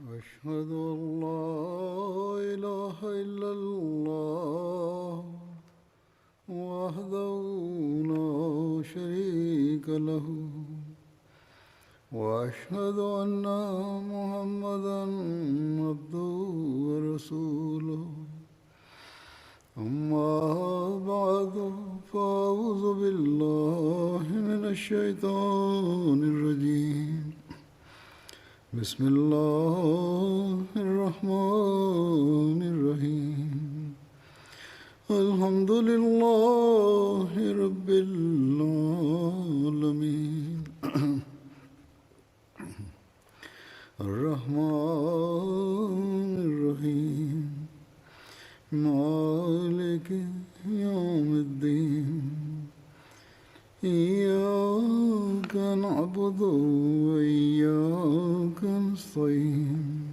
أشهد أن لا إله إلا الله وحده لا شريك له وأشهد أن محمدا عبده ورسوله أما بعد فأعوذ بالله من الشيطان الرجيم بسم الله الرحمن الرحيم الحمد لله رب العالمين الرحمن الرحيم مالك يوم الدين إياك نعبد وإياك نستعين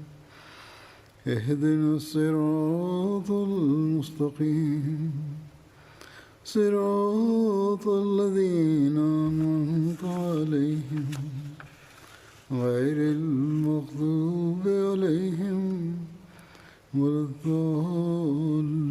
اهدنا الصراط المستقيم صراط الذين أنعمت عليهم غير المغضوب عليهم ولا الضالين.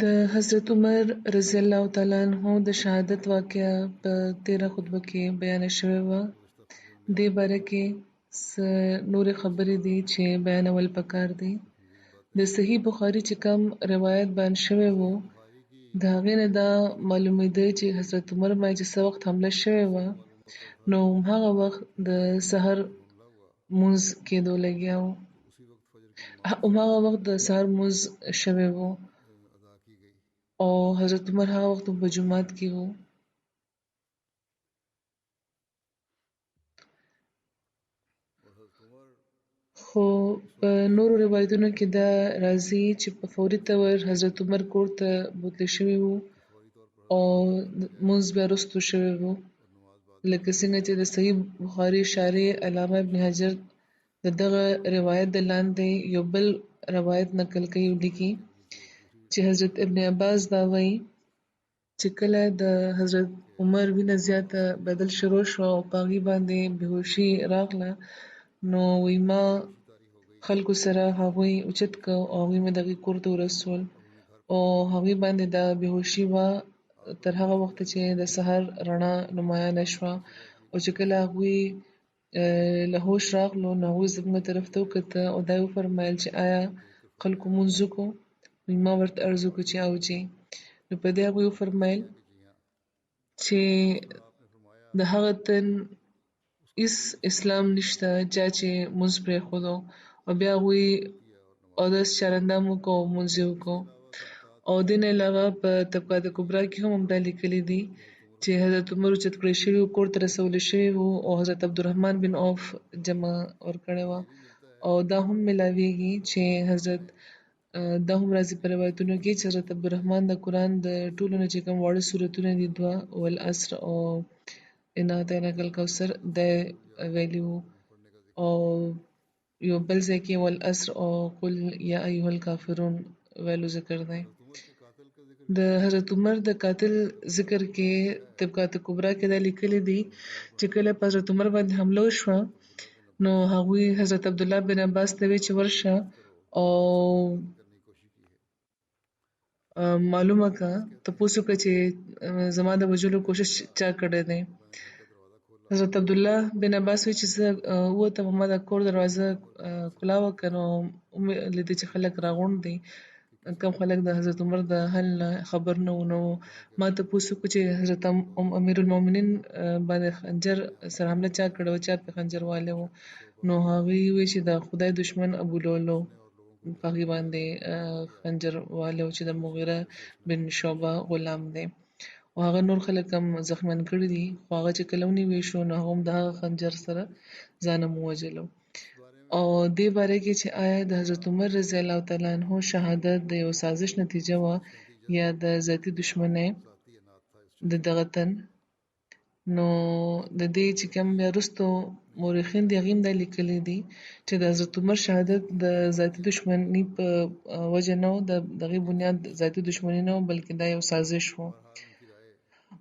د حضرت عمر رضی الله تعالی عنہ د شهادت واقعه په 13 خطبه کې بیان شوی و. دې باره کې نور خبرې دي چې بیانول پکار دي. د صحیح بخاری چې کوم روایت بیان شوی وو د هغې نه دا معلومېده چې حضرت عمر باندې چې څه وخت حمله شوې وه نو هماغه وخت د سحر مونځ کېدو لګیا و. هماغه وخت د سحر مونځ شوی و او حضرت عمر هغه وخت په جومات کې و. خو په نورو روایتونو کې دا راځي چې په فوري طور حضرت عمر کور ته بوتلی شوي وو او مونځ بیا وروستو شوی و، لکه څنګه چې د صحیح بخاري شارح علامه ابن حجر د دغه روایت د لاندې یو بل روایت نقل کوي او لیکي چې حضرت ابن عباس دا وایي چې کله د حضرت عمر وینه زیاته بدل شروع شوه او په هغې باندې بېهوشي راغله نو وایي ما خلکو سره هغوی اوچت کړ او هغوی مې دغې کور ته ورسول او هغوی باندې دا بېهوشي وه تر هغه وخته چې د سحر رڼا نمایانه شوه او چې کله هغوی له هوش راغلو نو هغوی زموږ طرف ته وکتل او دا یې وفرمیل چې آیا خلکو مونځ وکړو؟ ما ورته عرض وکړو چې اوجې. نو په دې هغوی وفرمیل چې د هغه تن هېڅ اسلام نشته چا چې مونځ پرېښودو او بیا هغوی اودس چارندام وکړو او مونځ یې وکړو. او دې نه علاوه په طبقات کبرا کې هم همدا لیکلي دي چې حضرت عمر اوچت کړی شوي وو، کور ته رسولی شوي وو او حضرت عبدالرحمن بن عوف جمع ورکړې وه. او دا هم ملاویږي چې حضرت دا هم راځي په روایتونو کې چې حضرت عبدالرحمن د قرآن د ټولو نه چې کوم واړه سورتونه دي دوه والعصر او انا اعطیناک الکوثر دی ویلي وو او یو بل ځای کې والعصر او قل یا ایها الکافرون ویلو ذکر دی. د حضرت عمر د قاتل ذکر کې طبقات کبرا کې دا لیکلي دي چې کله په حضرت عمر باندې حمله وشوه نو هغوی حضرت عبدالله بن عباس ته وی چې ورشه او معلومه کړه تپوس وکړه چې زما د وژلو کوشش چا کړی دی. حضرت عبدالله بن عباس وی چې زه ووتم ما د کور دروازه کلاوه کړه نو ومې لیده چې خلک راغونډ دي، کم خلک د حضرت عمر د حل نه خبر نه وو. نو ما تپوس وکړو چې حضرت امیر المؤمنین باندې خنجر سره حمله چا کړې وه، چا پرې خنجر والی وو؟ نو هغوی وی چې د خدای دشمن ابولولو په هغې باندې خنجر والی وو چې د مغیره بن شعبه غلام دی او هغه نور خلک هم زخمیان کړي دي خو هغه چې کله ونیوی شو نو هغه هم د هغه خنجر سره ځان هم ووژلو. او دې باره کې چې آیا د حضرت عمر رضی الله تعالی عنه شهادت د یو سازش نتیجه وه یا د ذاتي دشمنۍ د دغه تن، نو د دې چې کوم بیا وروستو مورخین دي هغې هم دا لیکلي دي چې د حضرت عمر شهادت د ذاتي دشمني په وجه نه و، د هغې بنیاد ذاتي دشمني نه و بلکې دا یو سازش و.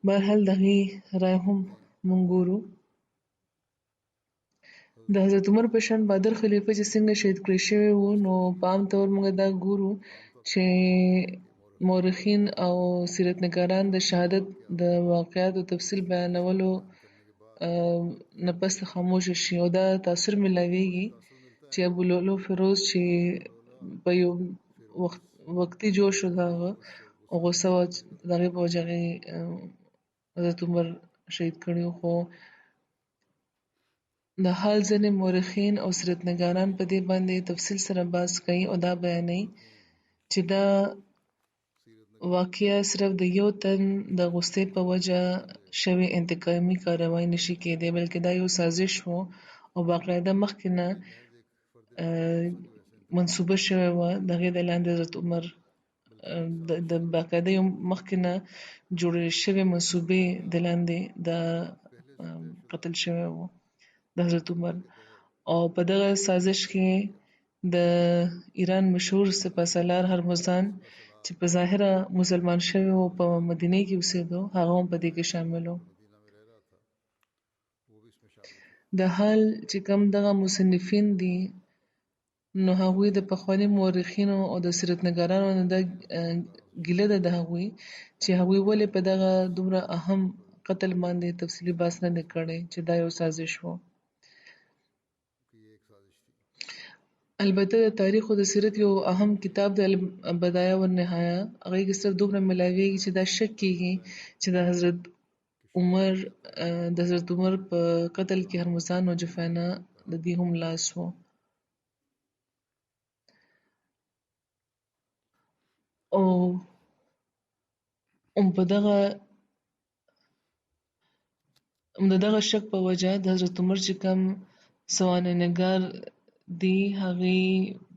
بهرحال د هغې رایه هم موږ ګورو. د حضرت عمر په شان بهادر خلیفه چې څنګه شهید کړای شوی و، نو په عام طور موږ دا ګورو چې مورخین او سیرتنګاران د شهادت د واقعاتو تفصیل بیانولو نه پس خاموشه شي، او دا تاثر میلاویږي چې ابولؤلؤ فیروز چې په یو وختي جوش و د هغه او غوسه وه د هغې په وجه هغې حضرت عمر شهید کړی و. خو د حال ځینې مورخین او سیرتنګاران په دې باندې تفصیل سره بحث کوي او دا بیانوي چې دا واقعه صرف د یو تن د غوسې په وجه شوې انتقامي کاروایی نشي کېدی، بلکې دا یو سازش و او باقاعده مخکې نه منصوبه شوې وه. د هغې د لاندې حضرت عمر د باقاعده یو مخکې نه جوړې شوې منصوبې د لاندې دا قتل شوی و د حضرت عمر. او په دغه سازش کې د ایران مشهور سپهسالار هرمزان چې په ظاهره مسلمان شوی و په مدینه کې اوسېدو، هغه هم په دې کې شامل و. د حال چې کوم دغه مصنفین دي، نو هغوی د پخواني مورخینو او د سیرتنګارانو نه دا ګیله ده د هغوی چې هغوی ولې په دغه دومره اهم قتل باندې تفصیلي بحث نه دی کړی چې دا یو سازش و. البته د تاریخ او د سیرت یو اهم کتاب د البدایه والنهایه، هغې کې صرف دومره میلاویږي چې دا شک کېږي چې د حضرت عمر په قتل کې هرمزان او جفینه د دې هم لاس و. او د دغه شک په وجه د حضرت عمر چې کوم سوانحنګار دي، هغې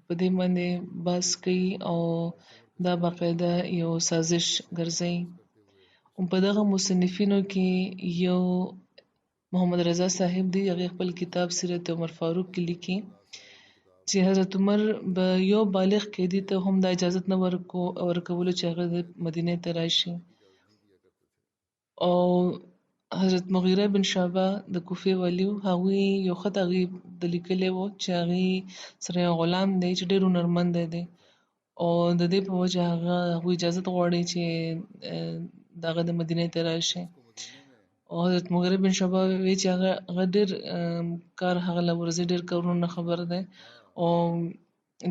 په دې باندې بحث کوي او دا باقاعده یو سازش ګرځوي. په دغه مصنفینو کې یو محمد رضا صاحب دی، هغې خپل کتاب سیرت عمر فاروق کې لیکي چې حضرت عمر به یو بالغ قیدي ته هم دا اجازت نه ورکولو چې هغه د مدینې ته راشي. او حضرت مغیره بن شعبه د کوفې والي و، هغوی یو خط هغې ته لیکلی و چې هغې سره یو غلام دی چې ډېر هنرمنده دی، او د دې په وجه هغوی اجازت غواړي چې د هغه د مدینې ته راشي. او حضرت مغیره بن شعبه وایي چې هغه ډېر کار هغه له ورځي ډېر کارونو نه خبر دی او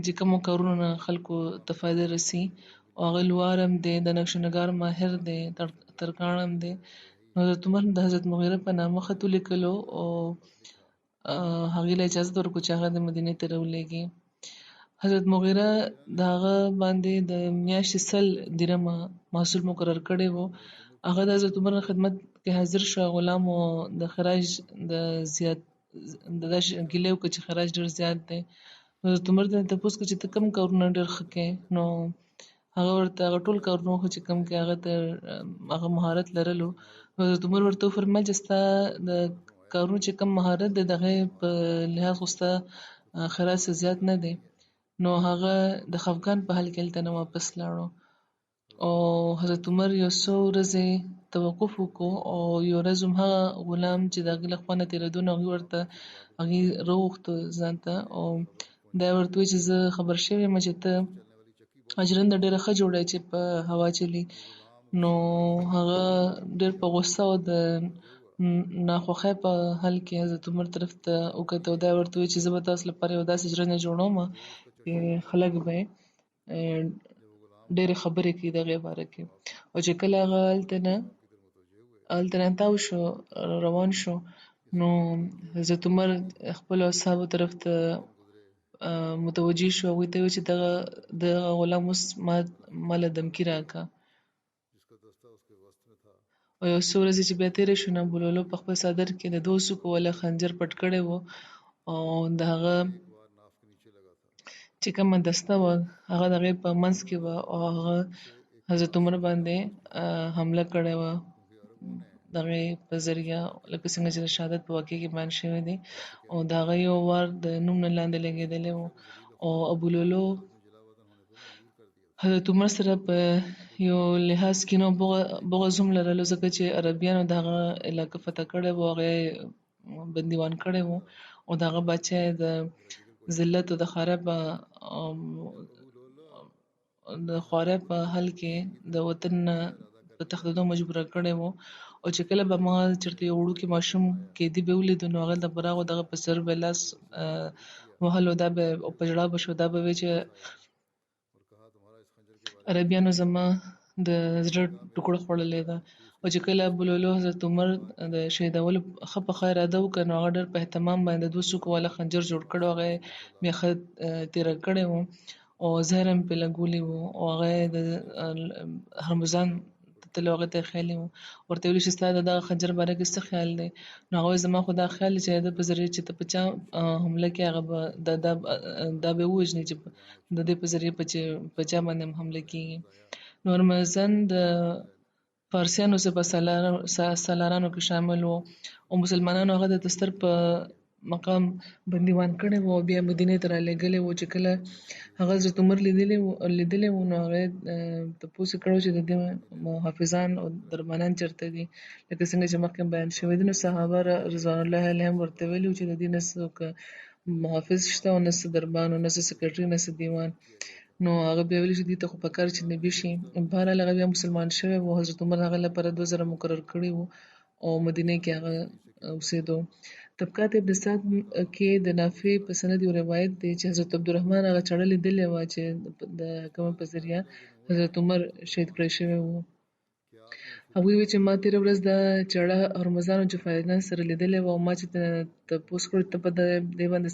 چې کومو کارونو نه خلکو ته فایده رسي، او هغه لوار هم دی، د نقش نګار ماهر دی، ترکاڼ هم دی. حضرت عمر د حضرت مغیره په نامه خط ولیکلو او هغې له اجازت ورکړو چې هغه د مدینې ته راولېږي. حضرت مغیره د هغه باندې د میاشتې 100 درهمه محصول مقرر کړی و. هغه د حضرت عمر خدمت کې حاضر شو، غلام او د خراج د زیات د ګیله وکړه چې خراج ډېر زیات دی. حضرت عمر ته تپوس کړه چې ته کوم کارونه ډېر ښه کوې، نو هغه ورته هغه ټول کارونه وښود چې کوم کې هغه ته هغه مهارت لرلو. حضرت عمر ورته وفرمیل چې ستا د کارونو چې کوم مهارت دی د هغې په لحاظ خو ستا خراج څه زیات نه دی. نو هغه د خفګان په حال کې هلته نه واپس لاړو. او حضرت عمر یو څو ورځې توقف وکړو او یو ورځ هم هغه غلام چې د هغې له خوا نه تېرېدو نو هغې ورته هغې راوغوښتو ځان ته، او دا یې ورته وویل چې زه خبر شوی یم چې ته ژرنده ډېره ښه جوړه چې په هوا چلي. نو هغه ډېر په غوسه او د ناخوښۍ په حال کې حضرت عمر طرف ته وکتل او دا یې ورته وویل چې زه به تاسو لپاره یو داسې ژرنده جوړوم چې خلک به ډېرې خبرې کوي د هغې باره کې. او چې کله هغه هلته نه تاو شو روان شو، نو حضرت عمر خپلو اصحابو طرف ته متوجه شو، هغوی ته یې وویل چې دغه غلام اوس ما له دمکي راکړه. او یو څو ورځې چې بیا تېرې شوې، نو ابولؤلؤ په خپل څادر کې د 2 څوکو والا خنجر پټ کړی و، او د هغه چې کومه دسته وه هغه د هغې په منځ کې وه، او هغه حضرت عمر باندې حمله کړې وه د هغې په ذریعه، لکه څنګه چې د شهادت په واقعه کې بیان شوی دی. او د هغه یو وار د نوم نه لاندې لګېدلی و. او ابولؤلؤ حضرت عمر سره په یو لحاظ کې نو بغض هم لرلو ځکه چې عربیانو د هغه علاقه فتح کړې وه، هغه یې بندیوان کړی و او د هغه بچه یې د ذلت او د خوارۍ په حال کې د وطن نه په تښتېدو مجبوره کړی و. او چې کله به ما چېرته یو وړوکی ماشوم قیدي به ولیدو نو هغه به راغو، دغه په سر به یې لاس وهلو، دا به او په ژړا به شو، دا به وایي چې عربیانو زما د زړه ټوکړه خوړلې ده. او چې کله ابولولو حضرت عمر د شهیدولو ښه په ښه اراده وکړه نو هغه ډېر په اهتمام باندې 2 څوکو والا خنجر جوړ کړی و، هغه یې بیا ښه تېره کړی و او زهر هم پرې لګولي و او هغه یې د هرمزان ته تللی و، هغه ته یې خیالي و. ورته یې ویلي چې ستا د دغه خنجر باره کې څه خیال دی؟ نو هغه وایي زما خو دا خیال دی چې د ده په ذریعه چې ته په چا حمله کوې هغه به دا به یې ووژني چې د دې په ذریعه په چا باندې هم حمله کېږي. نو هرمزان د فارسیانو سپه سالارانو کې شامل و او مسلمانانو هغه د ستر په مقام بندیوان کړی و او بیا مدینې ته رالېږلی و. چې کله هغه حضرت عمر لیدلی و نو هغه یې تپوس یې کړی و چې د دې محافظان او دربانان چېرته دي، لکه څنګه چې مخکې بیان شوي دي. نو صحابه رضوان الله علیهم ورته ویلي وو چې د دې نه څوک محافظ شته او نه څه دربان او نه څه سکرټري نه څه دیوان. نو هغه بیا ویلي چې دوی ته خو پکار چې نبي شي. بهرحال هغه بیا مسلمان شوی و. حضرت عمر هغه لپاره 2 زره مقرر کړي وو او مدینې کې هغه اوسېدو. طبقات ابن سعد کې د نافع په سند یو روایت دی چې حضرت عبدالرحمن هغه چاړه لیدلې وه چې د کومه په ذریعه حضرت عمر شهید کړی شوی و. هغوی وایي چې ما تېره ورځ دا چاړه هرمزان او جفایدان سره لیدلې وه او ما چې تپوس کړو ته په دې باندې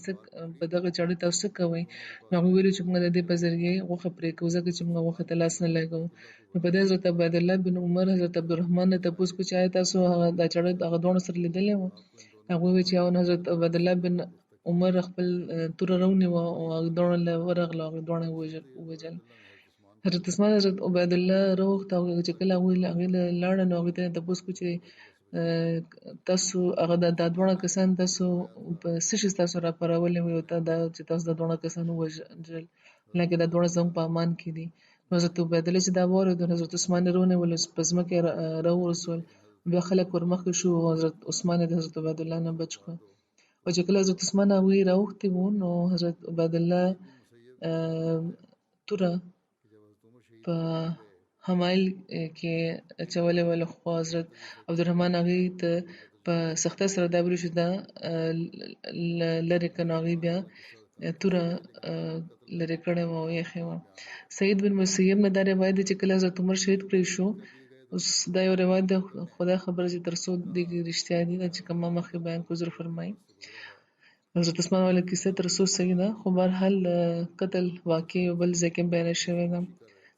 په دغه چاړې تاسو څه کوئ؟ نو هغوی ویلي چې موږ د دې په ذریعې غوښه پرې کوو ځکه چې موږ غوښې ته لاس نه لګوو. نو په دې حضرت عبیدالله بن عمر حضرت عبدالرحمن نه تپوس کړو چې آیا تاسو دا چاړه هغه دواړو سره لیدلې وه؟ هغوی وایي چې او حضرت عبیدالله بن عمر خپل توره راونیوه او هغه دواړه له ورغله او هغه دواړه یې ووژل. حضرت عثمان حضرت عبیدالله راوغوښته او چې کله هغوی لاړه نو هغوی ته یې تپوس کړو چې تاسو هغه دا دواړه کسان تاسو په څه شي ستاسو راپارولي وو چې تاسو دا دواړه کسان ووژل، حالانکې دا دواړه زموږ په امان کې دي. نو حضرت عبیدالله چې دا واورېدو نو حضرت عثمان یې رونیولو، په ځمکه یې راوغورځول، بیا خلک ورمخکې شو او حضرت عثمان یې د حضرت عبیدالله نه بچ کړو. او چې کله حضرت عثمان هغوی راوښتي وو نو حضرت عبیدالله توره په حمایل کې اچولې وه، خو حضرت عبدالرحمن هغې ته په سختۍ سره دا ویلي چې دا لرې کړه. نو هغې بیا توره لرې کړې وه او ایښې وه. سعید بن مسیب نه دا روایت دی چې کله حضرت عمر شهید کړی شو، اوس دا یو روایت دی، خدای خبر چې تر څو دې کې رښتیا دي، دا چې کوم ما مخکې بیان کړو زر فرمایي. حضرت عثمان والا کیسه تر څو صحیح ده، خو بهرحال قتل واقع یو بل ځای کې بیانه شوې ده.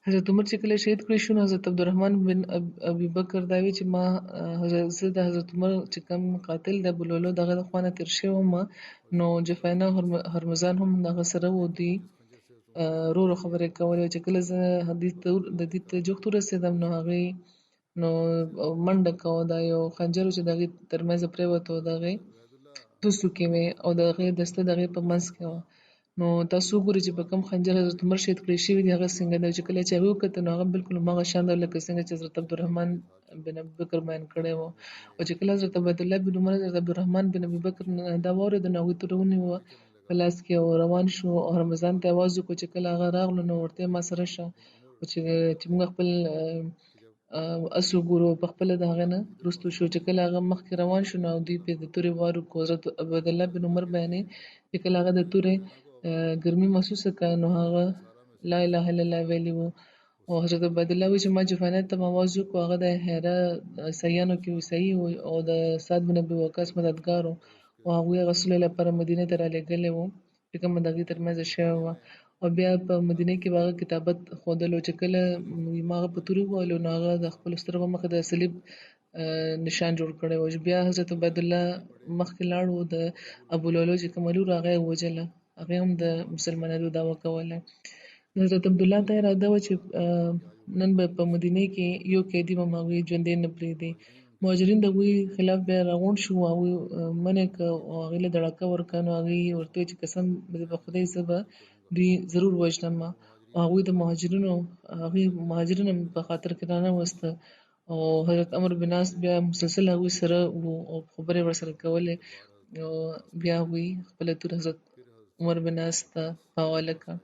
حضرت عمر چې کله شهید کړی شو نو حضرت عبدالرحمن بن ابي بکر دا وایي چې ما زه د حضرت عمر چې کوم قاتل دی ابولولو د هغه د خوا نه تېر شوی وم، نو جفینا هرمزان هم د هغه سره و، دوی ورو ورو خبرې کولې. چې کله زه د دې ته جوخت ورسېدم نو هغې نو منډه کوه، دا یو خنجر و چې د هغې تر منځه پرېوت او د هغې 2 څوکې وې او د هغې دسته د هغې په منځ کې وه. نو تاسو وګورئ چې په کوم خنجر حضرت عمر شهید کړی شوي دي هغه څنګه دی. چې کله چې هغې وکتل نو هغه بالکل هماغه شان دی لکه څنګه چې حضرت عبدالرحمن بن ابي بکر بیان کړی و. او چې کله حضرت عبیدالله بن عمر حضرت عبدالرحمن بن ابي بکر دا واورېده نو هغوی توره ونیوه په لاس کې او روان شو او هرمزان ته یې اواز وکړو چې کله هغه راغلو نو ورته ما سره شه او چې موږ خپل اس وګورو. په خپله د هغه نه وروستو شو چې کله هغه مخکې روان شو نو دوی پرې د تورې وار وکړو. حضرت عبیدالله بن عمر بیانوي چې کله هغه د تورې ګرمي محسوسه کړه نو هغه لا اله الا الله ویلي وو. او حضرت عبیدالله وایي چې ما جفانیت ته آواز وکړو، هغه د حرا عیسایانو کې عیسایي و او د سعد بن ابي وقاص مددګار و او هغوی هغه صلح لپاره مدینې ته رالېږلی وو چې کومه د هغې تر منځه شوې وه. او بیا په مدینې کې به هغه کتابت ښودلو. چې کله ما هغه په تورې ووهلو نو هغه د خپلو سترګو مخې د صلیب نشان جوړ کړی و. بیا حضرت عبیدالله مخکې لاړ و، د ابولولو چې کومه لور هغه یې ووژله، هغې هم د مسلمانېدو دعوه کوله. حضرت عبدالله ته اراده وه چې نن به په مدینې کې یو قیدي به هم هغوی ژوندی نه پرېږدي. مهاجرین د هغوی خلاف بیا راغونډ شو، هغوی منع کړه او هغې له دړکه ورکړه. نو هغې ورته وویل چې قسم دې په خدای زه به دوی ضرور وژنم هغوی د مهاجرینو په خاطر کې رانه او حضرت عمرو بن عاص بیا مسلسل هغوی سره وو او خبرې ورسره کولې او بیا هغوی خپله تور حضرت عمر بن عاص ته حواله کړه.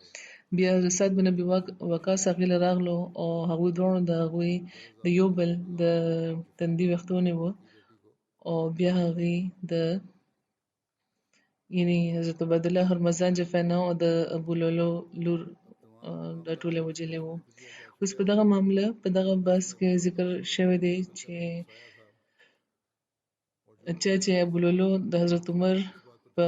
بیا حضرت سعد بن ابي وقاص هغې له راغلو او هغوی دواړو د هغوی د یو بل د تندي ویښته ونیوه او بیا هغې د یعنې حضرت عبیدالله هرمزان جفینه او د ابولؤلؤ لور دا ټول یې وژلي وو. اوس په دغه معامله په دغه بحث کې ذکر شوی دی چې ابولؤلؤ د حضرت عمر په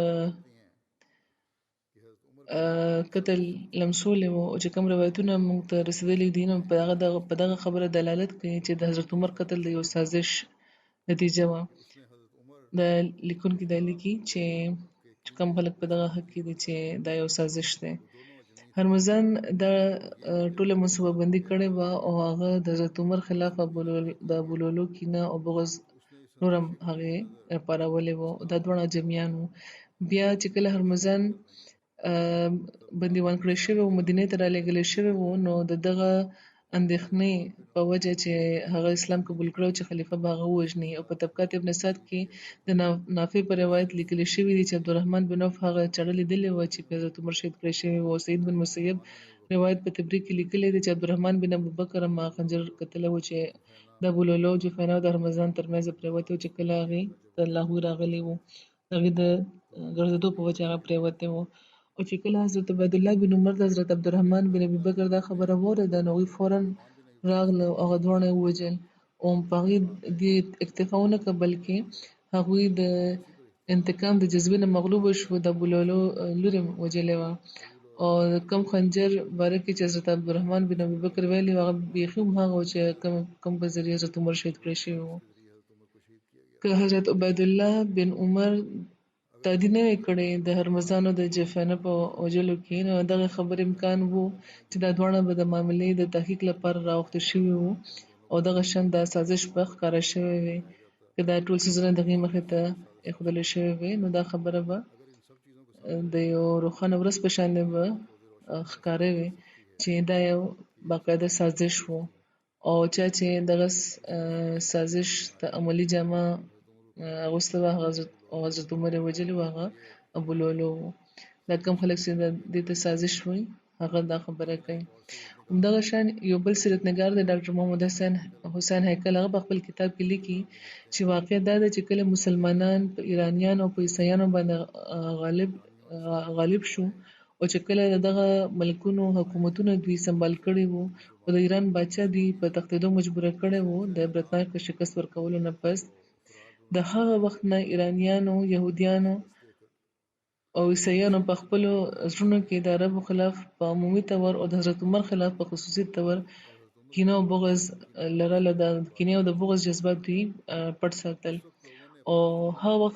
قتل لمسولی وو او چې کوم روایتونه موږ ته رسېدلي دي نو په دغه خبره دلالت کوي چې د حضرت عمر قتل د یو سازش نتیجه وه. د لیکونکي دا لیکي چې کوم خلک په دغه حق کې دي چې دا یو سازش دی. هرمزان دا ټوله منصوبه بندي کړې وه او هغه د حضرت عمر خلاف د ابولؤلؤ کینه او بغض نور هم هغې پارولې وه. دا دواړه اجمیان وو. بیا چې کله هرمزان بندیوان کړی شوی و، مدینې ته رالېږلی شوی و، نو د دغه اندېښنې په وجه چې هغه اسلام قبول کړی و چې خلیفه به هغه ووژني. او په طبقات ابن سعد کې د نافع په روایت لیکلی شوي دي چې عبدالرحمن بن عوف هغه چاړه لیدلې وه چې په حضرت عمر شهید کړی شوی و. او سعید بن مسیب روایت په تبریک کې لیکلی دی چې عبدالرحمن بن ابوبکر هم خنجر کتلی و چې د ابولؤلؤ جفینه او د هرمزان ترمنځ پرېوتی و چې کله هغې ته لاهور راغلی و، د هغې د ګرځېدو په وجه هغه پرېوتی و. او چې کله حضرت عبیدالله بن عمر د حضرت عبدالرحمن بن ابوبکر دا خبره واورېده نو هغوی فوراً راغله او هغه دواړه یې ووژل او په هغې دې اکتفا ونه کړه بلکې هغوی د انتقام د جذبې نه مغلوبه شوه. د ابولؤلؤ لور یې وژلې وه او کوم خنجر باره کې چې حضرت عبدالرحمن بن ابوبکر ویلي و هغه بیخي هماغه و چې کوم په ذریعه حضرت عمر شهید کړی شوی و. که حضرت عبیدالله بن عمر تادي نه وی کړی د هرمزانو د جفینه په وژلو کې، نو دغه خبرې امکان و چې دا دواړه به د معاملې د تحقیق لپاره راوښته شوي وو او دغه شان دا سازش به ښکاره شوی وي. که دا ټول څیزونه د هغې مخې ته ایښودلی شوي وي نو دا خبره به د یو روښانه ورځ په شانې به ښکاره وي چې دا یو باقاعده سازش و او چا چې دغه سازش ته عملي جامه اغوسته وه او حضرت عمر یې وژلي و هغه ابولؤلؤ و. دا کوم خلک چې دې ته سازش وایي هغه دا خبره کوي. همدغه شان یو بل سیرت نګار دی ډاکټر محمد حسین هیکل، هغه په خپل کتاب کې لیکي چې واقع دا ده چې کله مسلمانان په ایرانیانو او په عیسایانو باندې غالب شو او چې کله دغه ملکونو حکومتونه دوی سمبال کړي وو او د ایران باچا دوی په تښتېدو مجبوره کړی وو د برتانیا په شکست ورکولو نه پس، د هغه وخت نه ایرانیانو، یهودیانو او عیسایانو په خپلو زړونو کې د عربو خلاف په عمومي طور او د حضرت عمر خلاف په خصوصي طور کینه او بغض لرله. د کینې او د بغض جذبات دوی پټ ساتل او هغه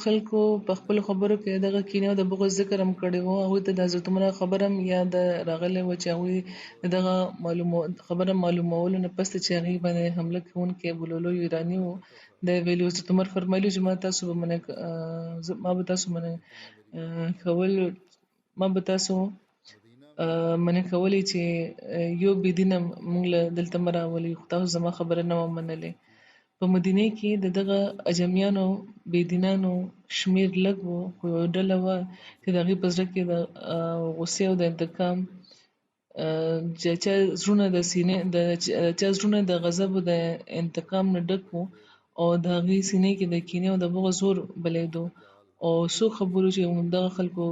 خلکو په خپلو خبرو کې دغه کینې او د بغض ذکر هم کړی و. هغوی ته د حضرت عمر خبره هم یاد راغلی وه چې هغوی د دغه خبره معلومولو نه پس چې هغې باندې حمله کوونکی ابولؤلؤ ایراني و، د ویلي حضرت عمر فرمایلي چې ما به تاسو منع کولی چې یو بېدینه موږ له دلته مه راولئ، خو تاسو زما خبره نه وه منلې. په مدینې کې د دغه اجمیانو بېدینانو شمېر لږ و، خو یوه ډله وه چې د هغې په زړه کې د غوسې او د انتقام چې چا زړونه د غضب او د انتقام نه ډک وو او د هغې سینې کې د کینې او د بغض زور بلیدو او څو خبرو چې همدغه خلکو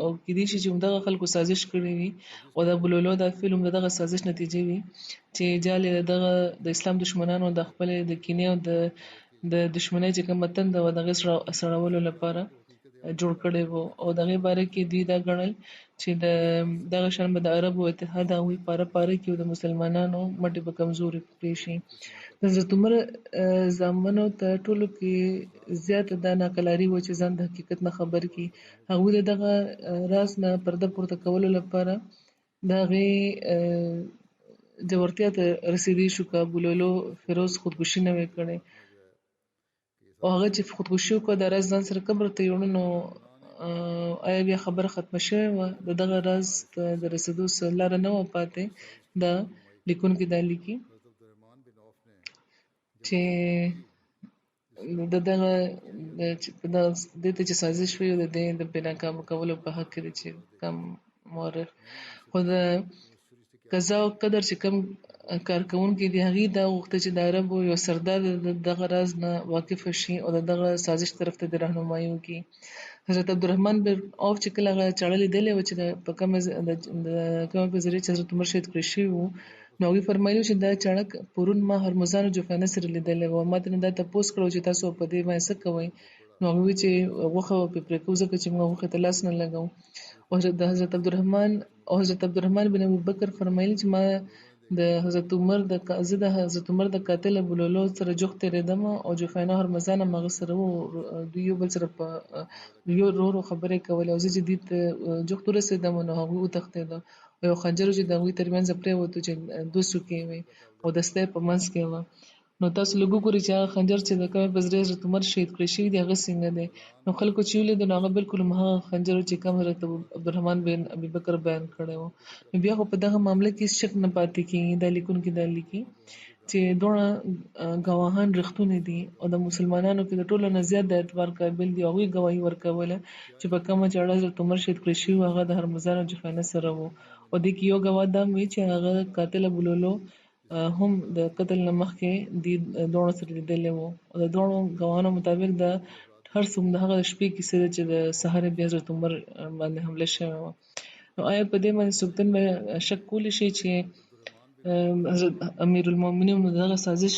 او کېدای شي چې همدغه خلکو سازش کړی وي او د ابولؤلؤ دا فعل هم د دغه سازش نتیجه وي چې جال یې د اسلام دښمنانو د خپلې د کینې او د دښمنۍ چې کومه تنده وه د هغې سړولو لپاره جوړ کړی و او د هغې باره کې دوی دا ګڼل چې دغه شان به د عربو اتحاد هغوی پاره کړي او د مسلمانانو مټې به کمزورې کړی شي. د حضرت عمر زامنو ته ټولو کې زیاته دا ناقلاري وه چې ځان د حقیقت نه خبر کړي. هغوی د دغه راز نه پرده پورته کولو لپاره د هغې ژورتیا ته رسېدی شو که ابولؤلؤ فیروز خودکشي نه وی کړې او هغه چې خودکشي وکړه دا راز ځان سره قبر ته یوړ نو آیا بیا خبره ختمه شوې وه د دغه راز ته د رسېدو څه لاره نه وه پاتې دا لیکونکی دا لیکي چې د دغه دې ته چې سازش وي د دې د بې ناکامه کولو په حق کې دی چې کم مورخ خو د قضا او قدر چې کم کارکوونکي دي هغې دا غوښته چې د عربو یو سردار د دغه راز نه واقفه شي او د دغه سازش طرف ته د راهنمایي وکړي. حضرت عبدالرحمن بن عوف چې کله هغه چاړه لیدلې وه چې په کومه په ذریعه چې حضرت عمر شهید کړی شوي وو نو هغوی فرمایلي چې دا چاړه پرون ما هرمزانو جوفانه سره لیدلې وه ما ترې دا تپوس کړی و چې تاسو په دې باندې څه کوئ نو هغوی وویل چې غوښه به پرې کوو ځکه چې موږ غوښې ته لاس نه لګوو او حضرت عبدالرحمن بن ابوبکر فرمایلي چې ما زه د حضرت عمر د قاتل ابولولو سره جوخت تېرېدم او جوفانه هرمزان هم هغه سره وو دوی یو بل سره په یو ورو خبرې کولې او زه چې دوی ته جوخت ورسېدم نو هغوی وتښتېده او یو خنجر چې د هغوی ترمنځه پرېوتو چې دوه څوکې وې او دسته یې په منځ کې وه نو تاسو لږ وګورئ چې هغه خنجر چې د کومې په ذریعه حضرت عمر شهید کړی شوي دي هغه څنګه دی نو خلکو چې ولیدو نو هغه بالکل هماغه خنجر و چې کوم حضرت عبدالرحمن بن ابوبکر بیان کړی و نو بیا خو په دغه معامله کې هېڅ شک نه پاتې کېږي دا لیکونکي دا لیکي چې دواړه ګواهان رښتونې دي او د مسلمانانو کې د ټولو نه زیات د اعتبار قابل دي هغوی ګواهي ورکوله چې په کومه چاړه حضرت عمر شهید کړی شوي و هغه د هرمزان او جوفانه سره و او دې کې یو ګواه دا هم وي چې هغه قاتل ابولولو هم د قتل نه مخکې دې دواړو سره لیدلی و او د دواړو ګواهانو مطابق د هر څوک د هغه شپې کیسه ده چې د سهار بیا حضرت عمر باندې حمله شوې وه نو آیا په دې باندې څوک شک کولی شي چې حضرت امیر المؤمنین د دغه سازش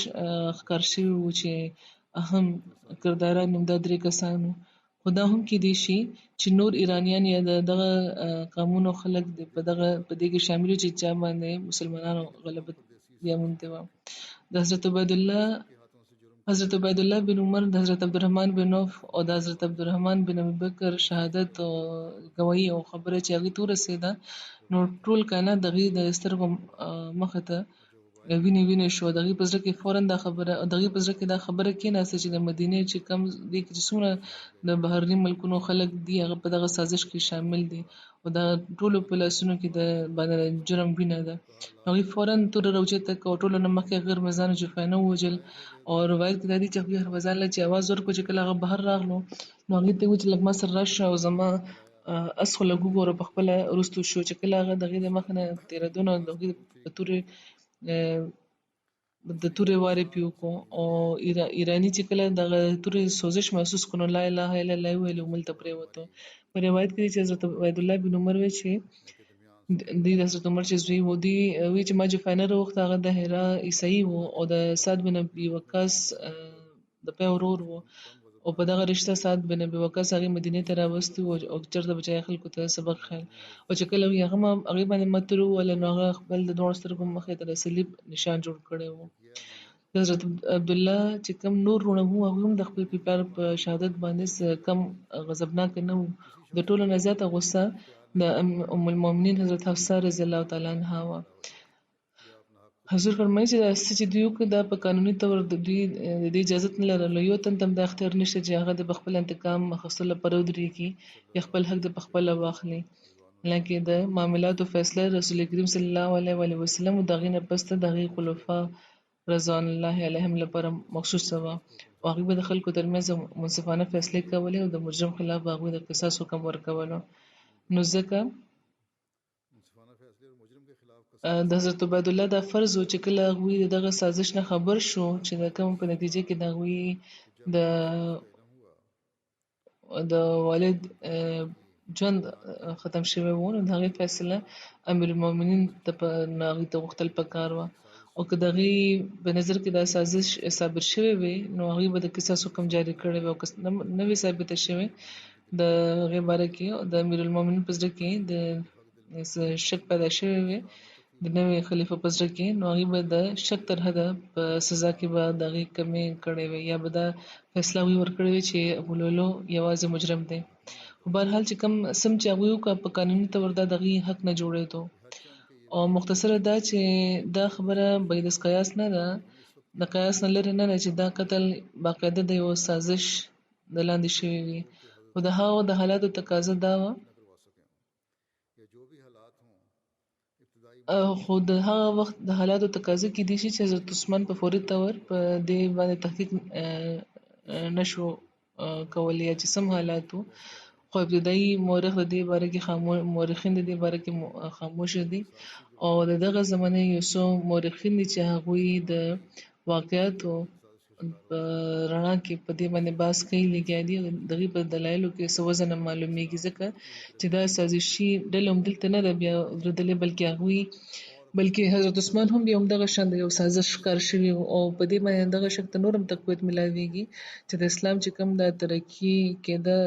ښکار شوي وو چې اهم کرداران هم دا درې کسان وو خو دا هم کیدای شي چې نور ایرانیان یا دغه قومونو خلک په دې کې شامل وي چې چا باندې مسلمانانو غلبه یا موندې وه د حضرت عبیدالله بن عمر د حضرت عبدالرحمن بن عوف او د حضرت عبدالرحمن بن ابوبکر شهادت او ګواهي او خبره چې هغې ته ورسېده نو ټول کائنات د هغې د سترګو مخې ته وینې شو د هغې په زړه کې فوراً دا خبره کېناسته چې د مدینې چې کوم دې کې چې څومره د بهرني ملکونو خلک دي هغه په دغه سازش کې شامل دي او دا ټولو په لاسونو کې د باندې جرم وینه ده هغوی فوراً توره راوچته کړه او ټولو نه مخکې هغه هرمزان او جوفانه ووژل او روایت کې دا دي چې هغوی هرمزان له چې اواز ورکړو چې کله هغه بهر راغلو نو هغې ته یې وویل چې لږ ما سره راشه او زما اس خو لږ وګوره په خپله وروستو شو چې کله هغه د هغې د مخ نه تېرېدو نو د هغوی په تورې وارې پې وکړو او ایراني چې کله دغه تورې سوزش محسوس کړو نو لا اله الا الله یې وویل او ملته پرېوتو په روایت کې دی چې حضرت عبیدالله بن عمر وایي چې دوی د حضرت عمر چې زوی و دوی وایي چې ما جوفانه راوغوښته هغه د حرا عیسایي و او د سعد بن ابي وقاص د پی ورور و او په دغه رشته سعد بن ابي وقاص هغې مدینې ته راوستی و او چېرته به چې خلکو ته سبق ښیل او چې کله هغې باندې متر ووهله نو هغه خپل د دواړو سترګو مخې ته د صلیب نشان جوړ کړی و د حضرت عبدالله چې کوم نور وروڼه وو هغوی هم د خپل پلار په شهادت باندې کم غضبناکه نه وو د ټولو نه زیاته غصه د ام المؤمنین حضرت حفصه رضی الله تعالی عنها وه حضور فرمایي چې دا څه چې دوی وکړه دا په قانوني طور د دوی د دې اجازت نه لرله یو تن ته هم دا اختیار نشته چې هغه د خپل انتقام اخیستلو لپاره ودرېږي یا خپل حق د پخپله واخلي حالانکې د معاملاتو فیصله رسول کریم صلی الله علیه وسلم د هغې نه پس ته د هغې خلفا رضوان الله علیهم لپاره مخصوصه وه او هغوی به د خلکو ترمنځ منصفانه فیصلې کولې او د مجرم خلاف به هغوی د قصاص حکم ورکولو نو ځکه د حضرت عبیدالله دا فرض و چې کله هغوی د دغه سازش نه خبر شو چې د کوم په نتیجه کې د هغوی د والد ژوند ختم شوی و نو د هغې فیصله امیر المؤمنین هغوی ته غوښتل پکار وه او که د هغې په نظر کې دا سازش ثابت شوی وي نو هغوی به د قصاص حکم جاري کړی وي او که نه وي ثابته شوې د هغې باره کې د امیر المؤمنین په زړه کې د شک پیدا شوی وي د نوي خلیفه په زړه کې نو هغوی به د شک تر حده په سزا کې به د هغې کمې کړی وي یا به دا فیصله هغوی ورکړې وي چې ابولولو یوازې مجرم دی خو بهرحال چې کوم سم چې هغوی وکړه په قانوني طور دا د هغې حق نه جوړېدو او مختصره دا چې دا خبره بعید از قیاس نه ده د قیاس نه لرې نه ده چې دا قتل باقاعده د یو سازش د لاندې شوی وي خو د هغه د حالاتو تقاضا دا وه خو د هغه وخت د حالاتو تقاضا کیدای شي چې حضرت عثمان په فوري طور په دې باندې تحقیق نشو کولی یا چې سم حالات وو. خو ابتدایي مورخ د دې باره کې مورخین د دې باره کې خاموشه دي او د دغه زمانې یو څو مورخین دي چې هغوی د واقعاتو په رڼا کې په دې باندې بحث کوي لګیا دي. د هغې په دلایلو کې څه وزن معلومیږي ځکه چې دا سازشي ډله همدلته نه ده بیا درېدلې بلکې حضرت عثمان هم بیا همدغه شان د یو سازش ښکار شوي او په دې باندې دغه شک ته نور هم تقویت میلاویږي چې د اسلام چې کوم د ترقي کېده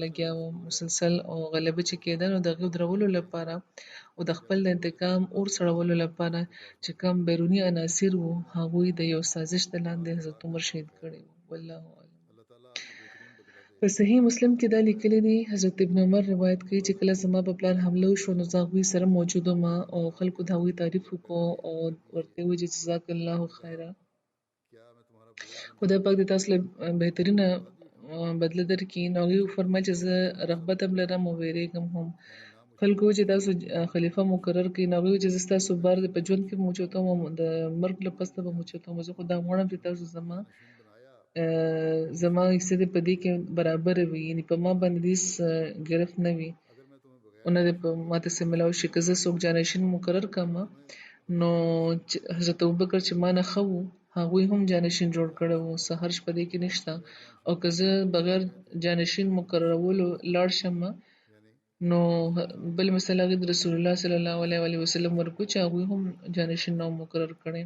لګیا وه مسلسل او غلبه چې کېده نو د هغې درولو لپاره او د خپل د انتقام اور سړولو لپاره چې کوم بیروني عناصر وو هغوی د یو سازش د لاندې حضرت عمر شهید کړی وو. والله اعلم. په صحیح مسلم کې دا لیکلی دی حضرت ابن عمر روایت کوي چې کله زما په پلان حمله وشوه نو زه هغوی سره موجود وم او خلکو د هغوی تعریف وکړو او ورته یې وویل چې جزاک الله خیره خدای پاک دې تاسو له بهترینه بدله درکړي. نو هغوی وفرمیل چې زه رغبت هم لرم او ویرېږم هم. خلکو وویل چې تاسو خلیفه مقرر کړئ. نو هغوی وویل چې زه ستاسو بار په ژوند کې هم اوچتوم او د مرګ له پسته به هم اوچتوم. زه خو دا غواړم چې تاسو زما حصه دې په دې کې برابره وي یعنې په ما باندې هېڅ ګرفت نه وي او نه دې په ماته څه میلاو شي. که زه څوک جانشین مقرر کړمه نو حضرت ابوبکر چې ما نه ښه وو هغوی هم جانشین جوړ کړی وو څه حرج په دې کې نشته او که زه بغیر جانشین مقررولو لاړ شم نو بل مثال هغې د رسول الله صلی الله علیه وسلم ورکړو چې هغوی هم جانشین نه مقرر کړی.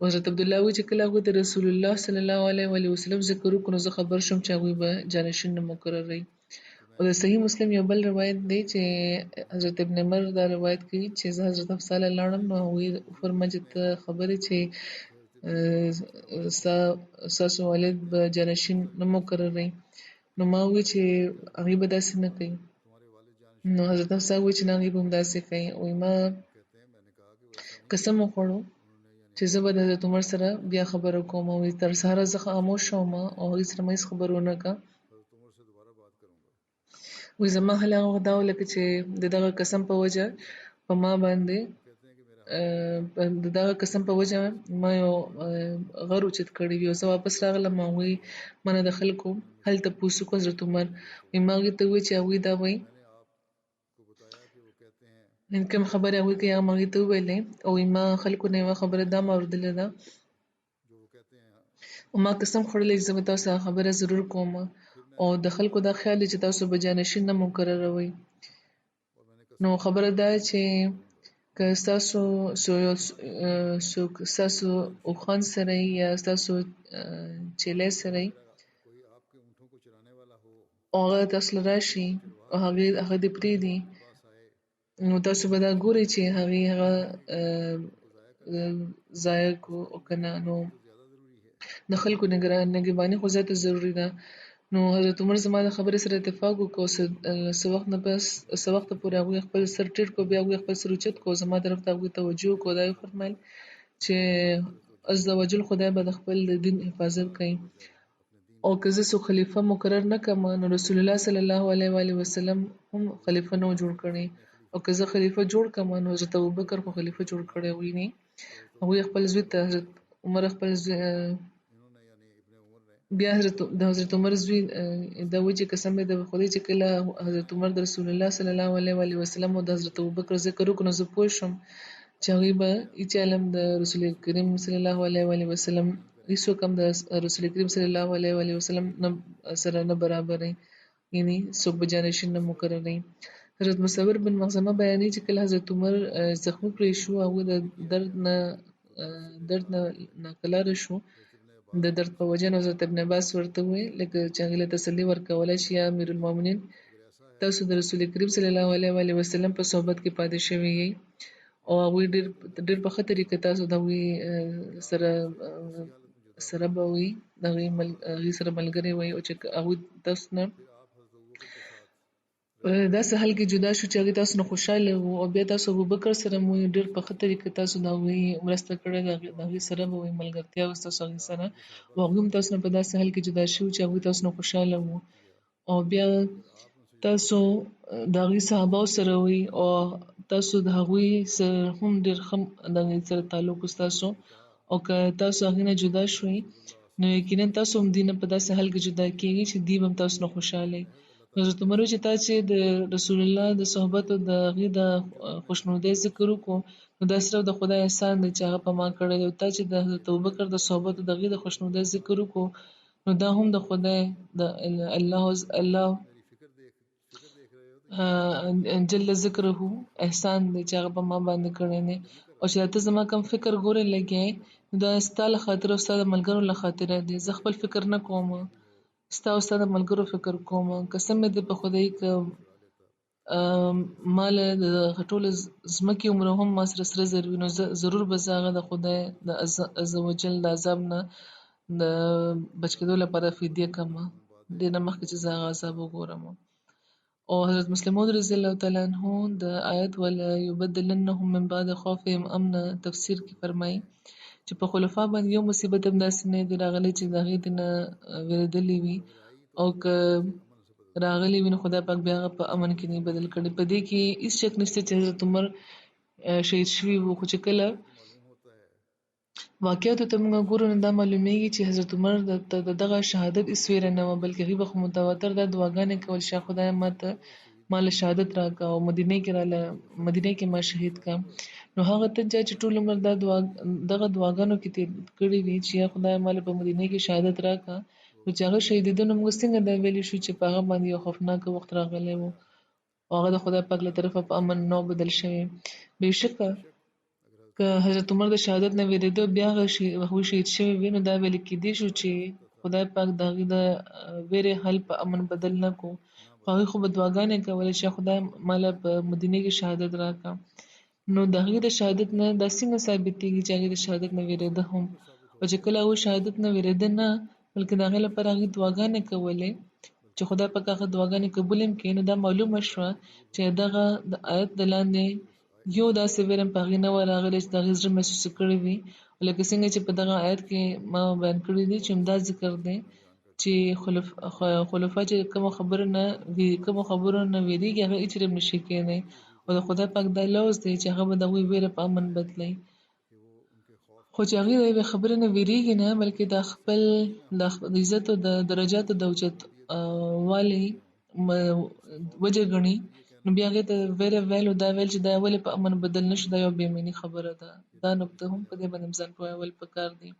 حضرت عبدالله وایي چې کله هغوی د رسول الله صلی الله علیه وسلم ذکر وکړو نو زه خبر شوم چې هغوی به جانشین نه مقرروي. او د صحیح مسلم یو بل روایت دی چې حضرت ابن عمر دا روایت کوي چې زه حضرت حفصه له لاړم نو هغوی وفرمیل چې ته خبرې چې ستاسو والد به جانشین نه مقرروي. نو ما وویل چې هغوی به داسې نه کوي. نو حضرت حفصه وویل چې نه هغوی به هم داسې کوي. وایي ما قسم وخوړو چې زه به د حضرت عمر سره بیا خبره کوم او تر سهاره زه خاموش شوم او هغوی سره مې هېڅ خبره ونه کړه. وایي زما حال هغه دا و لکه چې د دغه قسم په وجه په ما باندې د دغه قسم په وجه ما یو غر اوچت کړی وي او زه واپس راغلم او هغوی ما نه د خلکو هلته پوښتنه وکړه حضرت عمر. وایي ما هغوی ته وویل چې هغوی دا وایي کوم خبرې هغوی کوي هغه ما هغوی ته وویلې او ما خلکو نه یوه خبره دا اورېدلې ده او ما قسم خوړلی چې زه به تاسو هغه خبره ضرور کوم او د خلکو دا خیال دی چې تاسو به جانشین نه مقرروئ. نو خبره دا چې که ستاسو څوک ستاسو اوښان سره یا ستاسو چیلی سره او هغه تاسو له راشي او هغه دې پرېږدي نو تاسو به دا ګورئ چې هغې هغه ضایع کړو او که نه. نو د خلکو نګهباني خو زیاته ضروري ده. نو حضرت عمر زما د خبرې سره اتفاق وکړو. څه وخت نه پس څه وخته پورې هغوی خپل سر ټیټ کړو بیا هغوی خپل سر اوچت کړو زما طرف ته هغوی توجه وکړو. دا یې وفرمیل چې عز وجل خدای به د خپل د دین حفاظت کوي او که زه څوک خلیفه مقرر نه کړم نو رسول الله صلی الله علیه وسلم هم خلیفه نه و جوړ کړی او که زه خلیفه جوړ کړم نو حضرت ابوبکر خو خلیفه جوړ کړی وي نه. هغوی خپل زوی ته حضرت عمر خپل بیا د حضرت عمر زوی دا وایي چې قسم دی د خدای چې کله حضرت عمر د رسول الله صلی الله علیه وسلم او د حضرت ابوبکر ذکر وکړو نو زه پوه شوم چې هغوی به هېڅ علم د رسول کریم صلی الله علیه وسلم هېڅوک هم د رسول کریم صلی الله علیه وسلم سره نه برابروي یعنې څوک به جانشین نه مقرروي. حضرت مصور بن مخزمه بیانوي چې کله حضرت عمر زخمي پرې شو هغوی د درد نه ناکلاره شو د درد په وجه نو حضرت ابن عباس ورته وویل لکه چې هغې له تسلي ورکولی شي یا امیر المؤمنین تاسو د رسول کریم صلی الله علیه وسلم په صحبت کې پاتې شوي یئ او هغوی ډېر په ښه طریقه تاسو د هغوی سره به وي د هغوی سره ملګری وئ او چې هغوی تاسو نه داسې حال کې جدا شو چې هغوی تاسو نه خوشحاله وو او بیا تاسو ابوبکر سره مو ډېر په ښه طریقه تاسو د هغوی مرسته کړې ده د هغوی سره به وئ ملګرتیا وه ستاسو هغوی سره او هغوی هم تاسو نه په داسې حال کې جدا شوي چې هغوی تاسو نه خوشحاله وو او بیا تاسو د هغوی صحابه سره وي او تاسو د هغوی سره هم ډېر ښه د هغوی سره تعلق ستاسو او که تاسو هغې نه جدا شوئ نو یقینا تاسو هم دوی نه په داسې حال کې جدا کېږئ چې دوی به هم تاسو نه خوشحاله وي. حضرت عمر وایي چې تا چې د رسول الله د صحبت او د هغې د خوشنودۍ ذکر وکړو نو دا صرف د خدای احسان دی چې هغه په ما کړی دی او تا چې د حضرت ابوبکر د صحبت او د هغې د خوشنودۍ ذکر وکړو نو دا هم د خدای د الله جل ذکره احسان دی چې هغه په ما باندې کړی دی او چې ته زما کوم فکر ګورې لګی نو دا ستا له خاطره او ستا د ملګرو له خاطره دی. زه خپل فکر نه کوم، ستا او ستا د ملګرو فکر کوم. قسم مې دی په خدای که ما له دغه ټولې ځمکې عمره هم ما سره سره زر وي نو ضرور به زه هغه د خدای د عز وجل د عذاب نه د بچ کېدو لپاره فدیه کړمه دې نه مخکې چې زه هغه عذاب وګورم. او حضرت مسلم موعود رضی الله تعالی عنه د آیت ولا یبدلنهم من بعد خوفهم امنا تفسیر کې فرمایي چې په خلفا باندې یو مصیبت هم داسې نه دی راغلی چې د هغې نه وېرېدلي وي او که راغلی وي نو خدای پاک بیا هغه په امن کې نه بدل کړي. په دې کې هیڅ شک نشته چې حضرت عمر شهید شوي وو خو چې کله واقعاتو ته موږ ګورو نو دا معلومیږي چې حضرت عمر د دغه شهادت هېڅ ویره نه وه بلکې هغوی به خو متواتر دا دعاګانې کول چې خدایه ما له شهادت راکړه او مدینې کې ما شهید کړه. نو هغه ته چې ټول عمر دغه دعاګانو کې تېر کړي وي چې یا خدایه ما له په مدینې کې شهادت راکړه نو چې هغه شهیدېده نو موږ څنګه دا ویلی شو چې په هغه باندې یو خوفناکه وخت راغلی و او هغه د خدای پاک له طرفه په امن نه بدل شوی. بېشکه که حضرت عمر د شهادت نه وېرېده بیا هغوی شهید شوي وي نو دا ویل کېدی شو چې خدای پاک د هغې د ویرې حل په امن بدل نه کړو خو هغوی خو به دعاګانې کولې چې خدای ما له په مدینې کې شهادت راکړه. نو د هغې د شهادت نه دا څنګه ثابتېږي چې هغې د شهادت نه وېرېده هم او چې کله هغوی شهادت نه وېرېده نه بلکې د هغې لپاره هغې دعاګانې کولې چې خدای پاک هغه دعاګانې قبول هم کړي نو دا معلومه شوه چې دغه د آیت د لاندې یو داسې ویره هم په هغې نه وه راغلې چې د هغې زړه محسوسه کړې وي لکه څنګه چې په دغه آیت کې ما بیان کړي دي چې همدا ذکر دی چې خلفا چې کومو خبرو نه ویریږي هغه هېڅ چېرې هم نشي کېدی او د خدای پاک دا لوز دی چې هغه به د هغوی ویره په امن بدلوي خو چې هغوی د یوې خبرې نه ویریږي نه بلکې د خپل د عزت او د درجاتو د اوچت والي وجه ګڼي نو بیا هغې ته ویره ویل او دا ویل چې دا ولې په امن بدل نه شو دا یو بېمینې خبره ده. دا نکته هم په دې باندې ځان پوهول پکار دي.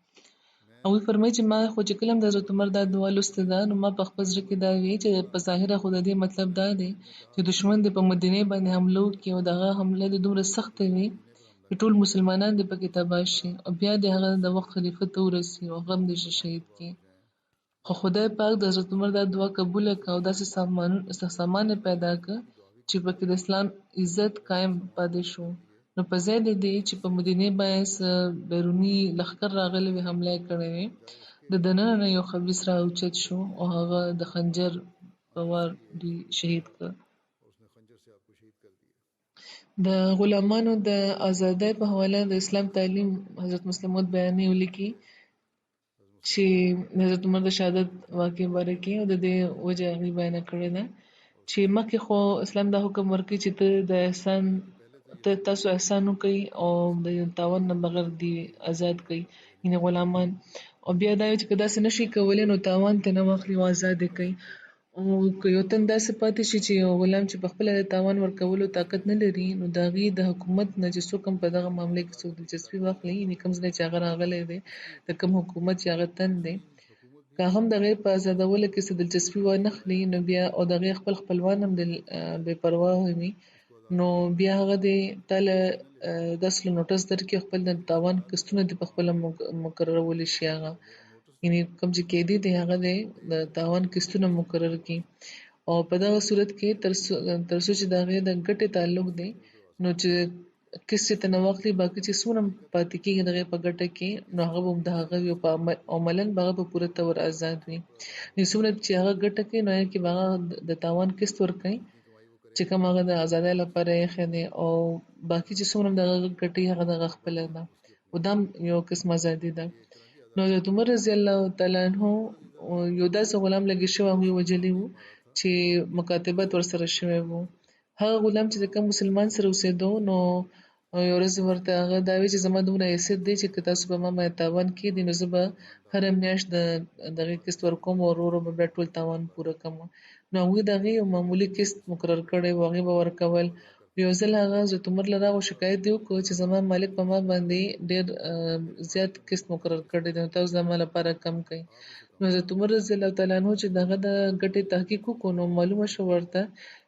هغوی فرمایي چې ما خو چې کله هم د حضرت عمر دا دعا لوستې ده نو ما په خپل زړه کې دا وي چې په ظاهره خو د دې مطلب دا دی چې دښمن دې په مدینې باندې حمله وکړي او د هغه حمله دې دومره سخته وي چې ټول مسلمانان دې پکې تباه شي او بیا دې هغه د وخت خلیفه ته ورسي او هغه هم دې شهید کړي. خو خدای پاک د حضرت عمر دا دعا قبوله کړه او داسې سامان یې پیدا کړه چې پکې د اسلام عزت قایم پاتې شو. نو په ځای د دې چې په مدینې باندې بیروني لښکر راغلی وي حمله یې کړې وي د دننه نه یو خبیث راوچت شو او هغه د خنجر په وار دوی شهید کړه. د غلامانو د ازادۍ په حواله د اسلام تعلیم حضرت مسلم موعود بیانیې ولیکي چې حضرت عمر د شهادت واقع باره کې او د دې وجه هغې بیانه کړې ده چې مخکې خو اسلام دا حکم ورکوي چې تاسو احسان وکړئ او د تاوان نه بغیر دې آزاد کړئ یعنې غلامان او بیا دا وایي چې که داسې نشئ کولی نو تاوان ترې نه واخلئ او آزاد یې کړئ او که یو تن داسې پاتې شي چې یو غلام چې پخپله د تاوان ورکولو طاقت نه لري نو د هغې د حکومت نه چې څوک هم په دغه معاملې کې څوک دلچسپي واخلي یعنې کوم ځای چې هغه راغلی دی د کوم حکومت چې هغه تن دی که هم د هغې په ازادولو کې څه دلچسپي وانخلي نو بیا او د هغې خپل خپلوان هم بې پروا وي نو بیا هغه دې تا له داسې نوټس درکړي خپل د تاوان قسطونه دې پخپله مقررولی شي هغه یعنې کوم چې قیدي دی هغه دې د تاوان قسطونه مقرر کړي او په دغه صورت کې تر څو چې د هغې د ګټې تعلق دی نو چې قسط یې ترنه واخلي باقي چې څومره پاتې کېږي د هغې په ګټه کې نو هغه به هم د هغه وي او عملاً به هغه په پوره طور آزاد وي. څومره چې هغه ګټه کوي نو هغې کې به هغه د تاوان قسط ورکوي چې کوم هغه د ازادۍ لپاره یې ایښی دی او باقي چې څومره هم د هغه ګټي هغه د هغه خپله ده او دا هم یو قسم ازادي ده. نو حضرت عمر رضی الله تعالی عنه یو داسې غلام لګیا شوی هغوی وژلی و چې مکاتبت ورسره شوی وو. هغه غلام چې د کوم مسلمان سره اوسېدو نو یو ورځ ورته هغه دا وی چې زما دومره حیثیت دی چې که تاسو په ما باندې تاوان کېږدئ نو زه به هره میاشت د دغې قسط ورکوم او ورو ورو به بیا ټول تاوان پوره کړم. نو هغوی د هغې یو معمولي قسط مقرر کړی و، هغې به ورکول. یو ځل هغه حضرت عمر له راغو شکایت یې وکړ چې زما مالک په ما باندې ډېر زیات قسط مقرر کړی دی، نو تاسو زما لپاره کم کړئ. نو حضرت عمر رضی الله تعالی عنه چې د هغه د ګټې تحقیق وکړو نو معلومه شوه ورته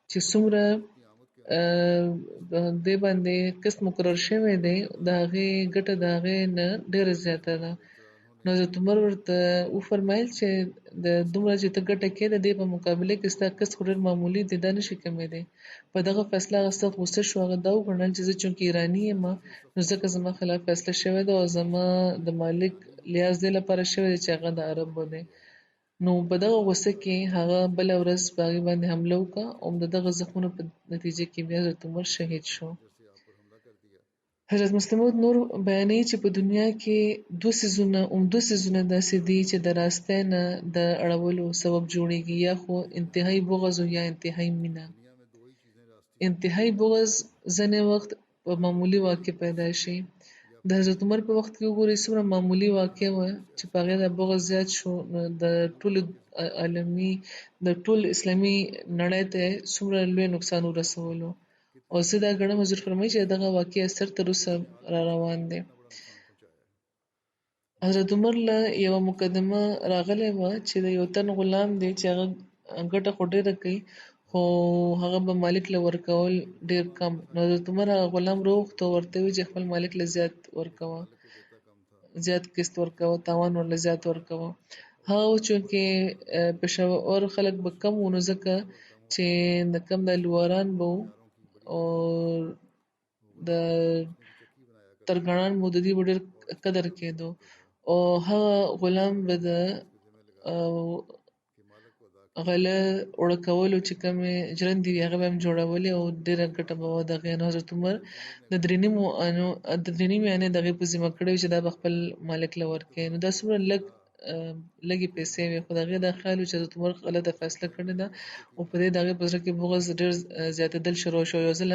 چې څومره دې باندې قسط مقرر شوی دی د هغې ګټه د هغې نه ډېره زیاته ده. نو حضرت عمر ورته وفرمایل چې د دومره چې ته ګټه کې د دې په مقابله کې ستا قسط خو ډېر معمولي دی، دا نشي کمېدی. په دغه فیصله هغه سخت غوسه شو. هغه دا وګڼل چې زه چونکې ایراني یم نو ځکه زما خلاف فیصله شوې ده او زما د مالک لیاز دې لپاره شوی دی چې هغه د عربو دی. نو په دغه غوسه کې هغه بله ورځ په هغې باندې حمله وکړه او د دغه زخمونو په نتیجه کې بیا حضرت عمر شهید شو. حضرت مسلم موعود نور بیانوي چې په دنیا کې دوه څیزونه داسې دي چې د راستۍ نه د اړولو سبب جوړیږي، یا خو انتهایی بغض او یا انتهایی مینه. انتهایی بغض ځینې وخت په معمولي واقع پیدا شي. د حضرت عمر په وخت کې وګورئ څومره معمولي واقع وه چې په هغې د بغض زیات شو، نو د ټولو عالمي د ټول اسلامي نړۍ ته یې څومره لوی نقصان ورسولو. او زه دا ګڼم حضور فرمایي چې دغه واقع اثر تر اوسه را روان دی. حضرت عمر له یوه مقدمه راغلی وه چې د یو تن غلام دی چې هغه ګټه خو ډېره کوي خو هغه به مالک له ورکول ډېر کم. نو حضرت عمر هغه غلام راوغوښت او ورته ویې چې خپل مالک له زیات ورکوه، زیات قسط ورکوه، تاوان ورله زیات ورکوه. هغه چونکې پېښور خلک به کم وو نو ځکه چې د کم دا لواران به وو او د ترکاڼان به د دوی به ډېر قدر کېدو او هغه غلام به د غله اوړه کولو چې کومې ژرندې وي هغه به هم جوړولې او ډېره ګټه به وه د هغې نه. حضرت عمر د درې نیمې انې د هغې په ذمه کړی وې چې دا به خپل مالک له ورکوي. نو دا څومره لږې پیسې وې خو د هغې دا خیال و چې حضرت عمر غلطه فیصله کړې ده او په دې د هغې په زړه کې بغض ډېر زیاتېدل شروع شو. یو ځل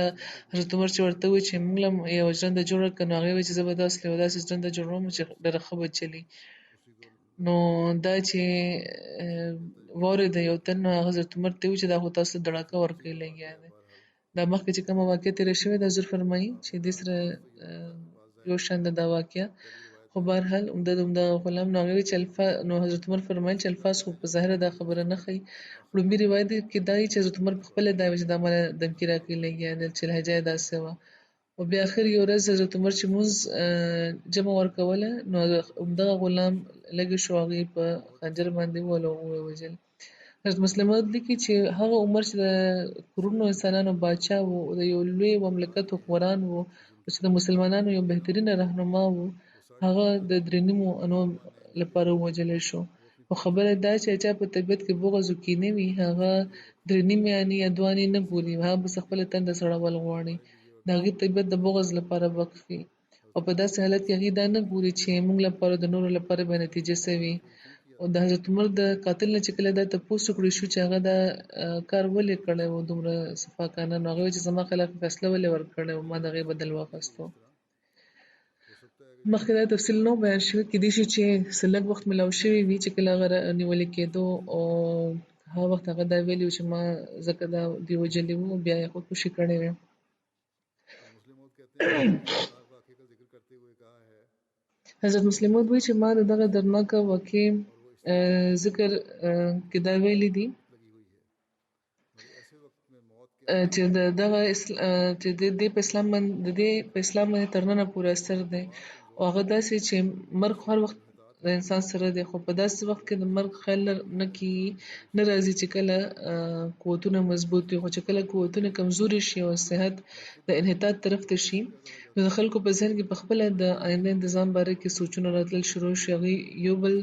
حضرت عمر چې ورته وویل چې موږ له هم یوه ژرنده جوړه کړه نو هغې ویل چې زه به داسې یو داسې ژرنده جوړوم چې ډېره ښه به چلي. نو دا چې واورېده یو تن نو هغه حضرت عمر ته وویل چې دا خو تاسو دړاکه ورکوئ لګیا دی. دا مخکې چې کومه واقعه تېره شوې ده حضور فرمایي چې دې سره یو شان ده دا واقعه. خو بهرحال همدغه غلام نو هغې ویل چې نو حضرت عمر فرمایل چې الفاظ خو په ظاهره دا خبره نه ښیي. لومړي روایت کې دا وي چې حضرت عمر پخپله دا ویل چې دا ماله دمکي راکوي لګیا دی چې لهجه یې داسې وه. او بیا اخر یو ورځ حضرت عمر چې مونځ جمع ورکوله نو همدغه غلام لږې شو هغې په خنجر باندې ووهلو او ویې وژل. حضرت مسلم موعود لیکي چې هغه عمر چې د کروڑونو انسانانو باچا و، د یو لوی مملکت حکمران و چې د مسلمانانو یو بهترینه رهنما و، هغه د درې نیمو انو لپاره ووژلی شو. خو خبره دا چې چا په طبیعت کې بغض او کینه وي هغه درې نیمې انې یا دوه انې نه ګوري، هغه بس خپله تنده سړول غواړي. د هغې طبیعت د بغض لپاره وقف وي او په داسې حالت کې هغې دا نه ګوري چې موږ لپاره د نورو لپاره به نتیجه څه وي. او د حضرت عمر د قاتل نه چې کله دا تپوس وکړی شو چې هغه دا کار ولې کړی و دومره صفاکانه، نو هغې ویل چې زما خلاف فیصله ولې ورکړی و، ما د هغې بدل واخیستو. مخکې دا تفصیل نه بیان شوی، کیدای شي چې څه لږ وخت میلاو شوی وي چې کله هغه نیولې کېدو او هغه وخت هغه دا ویلي و چې ما ځکه دا دوی وژلي وو بیا یې خودکشي کړې وې. حضرت مسلم موعود وایي چې ما د دغه دردناکه واقعې ذکر کې دا ویلي دي چې چې د دې په اسلام باندې تر ننه پورې اثر دی او هغه داسې چې مرګ هر وخت د انسان سره دی، خو په داسې وخت کې د مرګ خیال نه کېږي، نه راځي چې کله قوتونه مضبوط وي، خو چې کله قوتونه کمزوري شي او صحت د انحطاط طرف ته شي نو د خلکو په ذهن کې پخپله د آینده انتظام باره کې سوچونه راتلل شروع شي. هغوی یو بل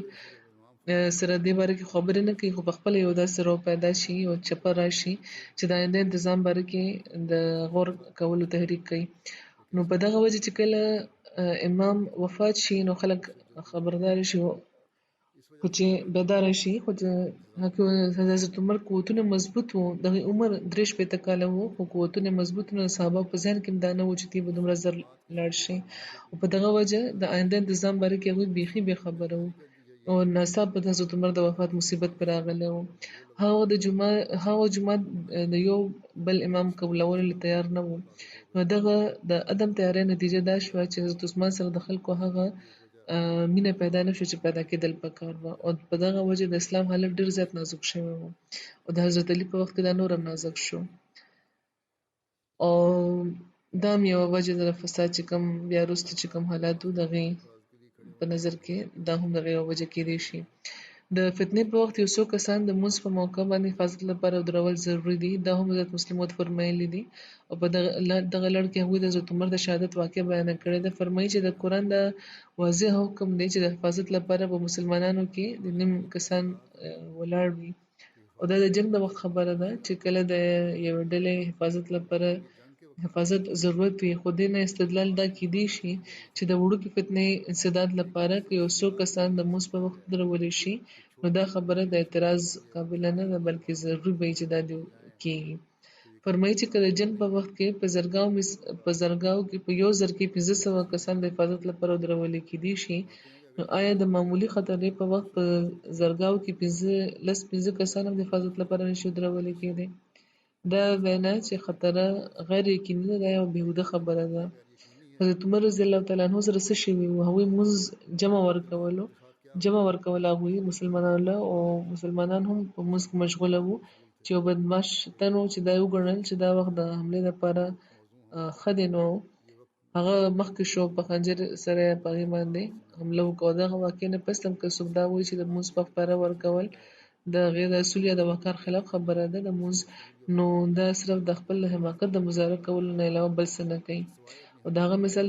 سره دې باره کې خبرې نه کوي خو پخپله یو داسې رو پیدا شي او چپه راشي چې د آینده انتظام باره کې د غور کولو تحریک کوي. نو په دغه وجه چې کله امام وفات شي نو خلک خبردار شي خو چې بیداره شي خو چې حضرت عمر قوتونه مضبوط وو دغه عمر 63 کاله وو خو قوتونه مضبوط نو صحابه په ذهن کې دا نه و چې دوی به دومره زر لاړ شي او په دغه وجه د آینده انتظام باره کې هغوی بیخي بې خبره وو او ناڅاپه د حضرت عمر د وفات مصیبت پرې راغلی و هغه جومات د یو بل امام قبولولو له تیار نه و نو دغه د عدم تیارۍ نتیجه دا شوه چې حضرت عثمان سره د خلکو هغه مینه پیدا نه شو چې پیدا کېدل پکار وه او په دغه وجه د اسلام حالت ډېر زیات نازک شوی و او د حضرت علي په وخت کې دا نور هم نازک شو او دا هم یوه وجه ده د فساد چې کوم بیا وروسته چې کوم حالات وو د هغې په نظر کې دا هم د هغې یوه وجه کېدی شي د فتنې په وخت یو څو کسان د لمونځ په موقع باندې حفاظت لپاره ودرول ضروري دي دا هم حضرت مسلم موعود فرمایلي دي او په دغه لړ کې هغوی د حضرت عمر د شهادت واقع بیانه کړې ده فرمایي چې د قرآن دا واضح حکم دی چې د حفاظت لپاره په مسلمانانو کې د نیم کسان ولاړ وي او دا د جنګ د وخت خبره ده چې کله د یوې ډلې حفاظت ضرورت وي خو دې نه استدلال دا کیدی شي چې د وړوکې فتنې انسداد لپاره که یو څو کسان د لمونځ په وخت ودرولی شي نو دا خبره د اعتراض قابله نه ده بلکې ضروري به وي چې دا کیږي فرمایي چې که د جنګ په وخت کې په زرګاو کې په یو زر کې 500 کسان د حفاظت لپاره ودرولی کیدی شي نو آیا د معمولي خطرې په وخت په زرګاو کې 15 کسان هم د حفاظت لپاره نشي ودرولی کیدی دا وینا چې خطره غیر یقیني ده دا یوه بېهوده خبره ده حضرت عمر رضی الله تعالی عنه سره څه شوي وو هغوی مونځ جمع ورکول هغوی مسلمانانو له او مسلمانان هم په مونځ کې مشغوله وو چې یو بدمعاش تن و چې دا یې وګڼل چې دا وخت د حملې لپاره ښه دی نو هغه مخکې شو په خنجر سره یې په هغې باندې حمله وکړه او دغه واقع نه پس هم که څوک دا وایي چې د لمونځ په ښکاره ورکول د هغې د اصول یا د وقار خلاف خبره ده د لمونځ نو دا صرف د خپل حماقت د مظاهره کولو نه علاوه بل څه نه کوي او د هغه مثال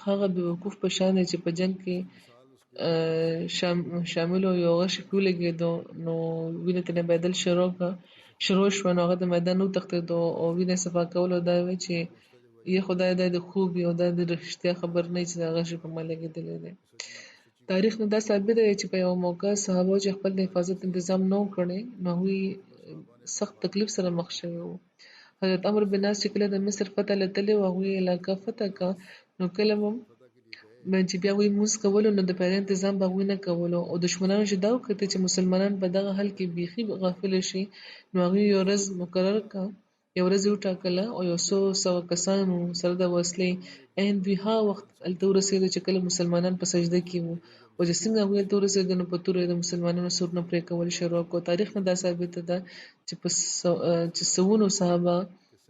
هغه بېوقوف په شان دی چې په جنګ کې شامل و یو غشي پرې ولګېدو نو وینې ترې بهېدل شروع شوه نو هغه د میدان وتښتېدو او وینې صفا کولو دا وایي چې یا خدای دا د خوب وي او دا د رښتیا خبر نه وي چې د غشي په ما لګېدلی دی تاریخ نه دا ثابت دی چې په یوه موقع صحابه چې خپل د حفاظت انتظام نه و کړی نو هغوی سخت تکلیف سره مخ شوي وو حضرت عمرو بن عاص چې کله د مصر فتح له تللی و هغوی علاقه فتح کړه نو کله هم چې بیا هغوی لمونځ کولو نو د پیاده انتظام به هغوی نه کولو او دښمنانو چې دا وکتل چې مسلمانان په دغه حال کې بیخي غافله شي نو هغوی یو ورځ مقرره کړه یو ورځ یې وټاکله او یو څو سوه کسانو سره د وسلې عین دوی هغه وخت هلته ورسېدو چې کله مسلمانان په سجده کې وو او چې څنګه هغوی هلته ورسېدل نو په تورو یې د مسلمانانو سرونه پرې کول شروع کړو تاریخ نه دا ثابته ده چې سوونو صحابه